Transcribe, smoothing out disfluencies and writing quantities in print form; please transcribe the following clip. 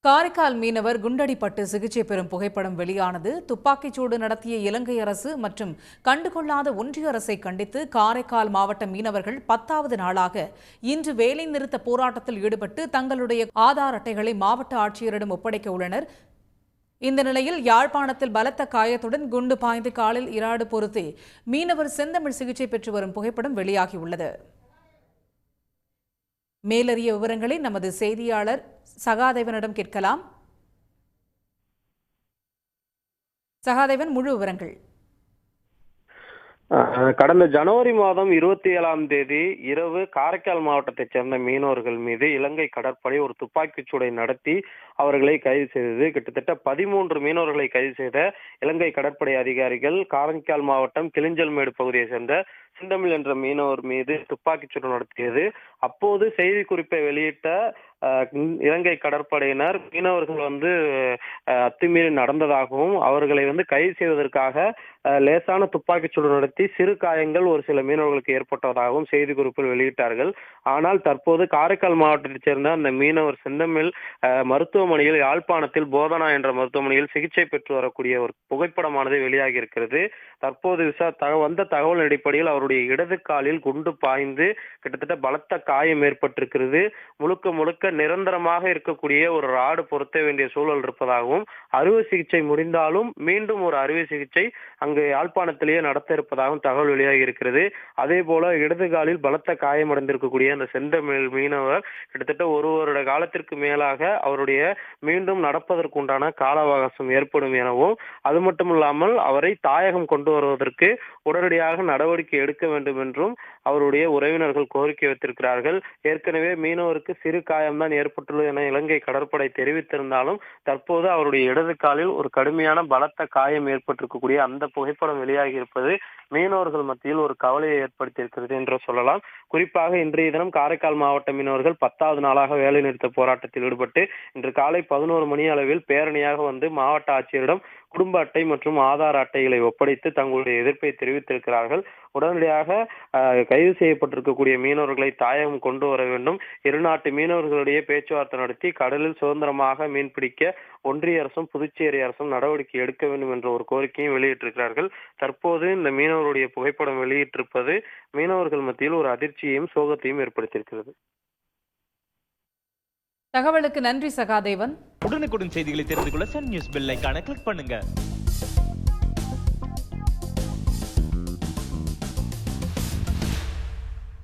காரைக்கால் மீனவர் குண்டடிப்பட்டு சிகிச்சை பெறும் புகைப்படம் வெளியானது. துப்பாக்கிச்சூடு நடத்திய இலங்கை அரசு மற்றும் கண்டுகொள்ளாத ஒன்றிய அரசை கண்டித்து காரைக்கால் மாவட்ட மீனவர்கள் 10வது நாளாக இன்று வேலைநிறுத்த போராட்டத்தில் ஈடுபட்டு தங்களுடைய ஆதார் அட்டைகளை மாவட்ட ஆட்சியரிடம் ஒப்படைக்க உள்ளனர். இந்த நிலையில் யாழ்ப்பாணத்தில் பலத்த காயத்துடன் குண்டு பாய்ந்து காலில் இராடு பொருத்தி மீனவர் செந்தமிழ் சிகிச்சை பெற்று வரும் புகைப்படம் வெளியாகியுள்ளது. மேலறிய விவரங்களை நமது செய்தியாளர் சகாதேவனிடம் கேட்கலாம். சகாதேவன், முழு விவரங்கள். கடந்த ஜனவரி மாதம் 27ஆம் தேதி இரவு காரைக்கால் மாவட்டத்தைச் சேர்ந்த மீனவர்கள் மீது இலங்கை கடற்படை ஒரு துப்பாக்கிச்சூடை நடத்தி அவர்களை கைது செய்தது. கிட்டத்தட்ட 13 மீனவர்களை கைது செய்த இலங்கை கடற்படை அதிகாரிகள் காரைக்கால் மாவட்டம் கிளிஞ்சல்மேடு பகுதியை சேர்ந்த செந்தமிழ் என்ற மீனவர் மீது துப்பாக்கிச்சூடு நடத்தியது. அப்போது செய்தி குறிப்பை வெளியிட்ட இலங்கை கடற்படையினர் மீனவர்கள் அத்துமீறி நடந்ததாகவும் அவர்களை கைது செய்வதற்காக லேசான துப்பாக்கிச்சூடு நடத்தி சிறு காயங்கள் ஒரு சில மீனவர்களுக்கு ஏற்பட்டதாகவும் செய்தி குறிப்பில் வெளியிட்டார்கள். ஆனால் தற்போது காரைக்கால் மாவட்டத்தைச் சேர்ந்த அந்த மீனவர் செந்தமிழ் மருத்துவமனையில் யாழ்ப்பாணத்தில் போதனா என்ற மருத்துவமனையில் சிகிச்சை பெற்று வரக்கூடிய ஒரு புகைப்படமானது வெளியாகி இருக்கிறது. தற்போது வந்த தகவல் அடிப்படையில் அவருடைய இடது காலில் குண்டு பாய்ந்து கிட்டத்தட்ட பலத்த காயம் ஏற்பட்டிருக்கிறது. முழுக்க நிரந்தரமாக இருக்கக்கூடிய ஒரு ராடு பொருத்த வேண்டிய சூழல் இருப்பதாகவும் அறுவை சிகிச்சை முடிந்தாலும் மீண்டும் ஒரு அறுவை சிகிச்சை அங்கு யாழ்ப்பாணத்திலேயே நடத்த இருப்பதாகவும் தகவல் வெளியாகி இருக்கிறது. அதே போல இடது காலில் பலத்த காயமடைந்திருக்கக்கூடிய அந்த செந்தமிழ் மீனவர் கிட்டத்தட்ட ஒரு வருட காலத்திற்கு மேலாக அவருடைய மீண்டும் நடப்பதற்குண்டான கால அவகாசம் ஏற்படும் எனவும், அது மட்டுமில்லாமல் அவரை தாயகம் கொண்டு வருவதற்கு உடனடியாக நடவடிக்கை எடுக்க வேண்டும் என்றும் அவருடைய உறவினர்கள் கோரிக்கை வைத்திருக்கிறார்கள். ஏற்கனவே மீனவருக்கு சிறு காயம்தான் ஏற்பட்டுள்ளது என இலங்கை கடற்படை தெரிவித்திருந்தாலும் தற்போது அவருடைய இடது காலில் ஒரு கடுமையான பலத்த காயம் ஏற்பட்டிருக்கக்கூடிய அந்த புகைப்படம் வெளியாகி இருப்பது மீனவர்கள் மத்தியில் ஒரு கவலையை ஏற்படுத்தியிருக்கிறது என்று சொல்லலாம். குறிப்பாக இன்றைய தினம் காரைக்கால் மாவட்ட மீனவர்கள் 10வது நாளாக வேலைநிறுத்த போராட்டத்தில் ஈடுபட்டு இன்று காலை 11 மணி அளவில் பேரணியாக மாவட்ட ஆட்சியரிடம் குடும்ப அட்டை மற்றும் ஆதார் அட்டைகளை ஒப்படைத்து தங்களுடைய எதிர்ப்பை தெரிவித்திருக்கிறார்கள். உடனடியாக கைது செய்யப்பட்டிருக்கக்கூடிய மீனவர்களை தாயகம் கொண்டு வர வேண்டும், இரு நாட்டு மீனவர்களிடையே பேச்சுவார்த்தை நடத்தி கடலில் சுதந்திரமாக மீன்பிடிக்க ஒன்றிய அரசும் புதுச்சேரி அரசும் நடவடிக்கை எடுக்க வேண்டும் என்ற ஒரு கோரிக்கையும் வெளியிட்டிருக்கிறார்கள். தற்போது இந்த மீனவருடைய புகைப்படம் வெளியிட்டிருப்பது மீனவர்கள் மத்தியில் ஒரு அதிர்ச்சியையும் சோகத்தையும் ஏற்படுத்தியிருக்கிறது. தகவலுக்கு நன்றி சகாதேவன். உடனுக்குடன் செய்திகளை தெரிந்து கொள்ள சன் நியூஸ் பெல் ஐகானை கிளிக் பண்ணுங்க.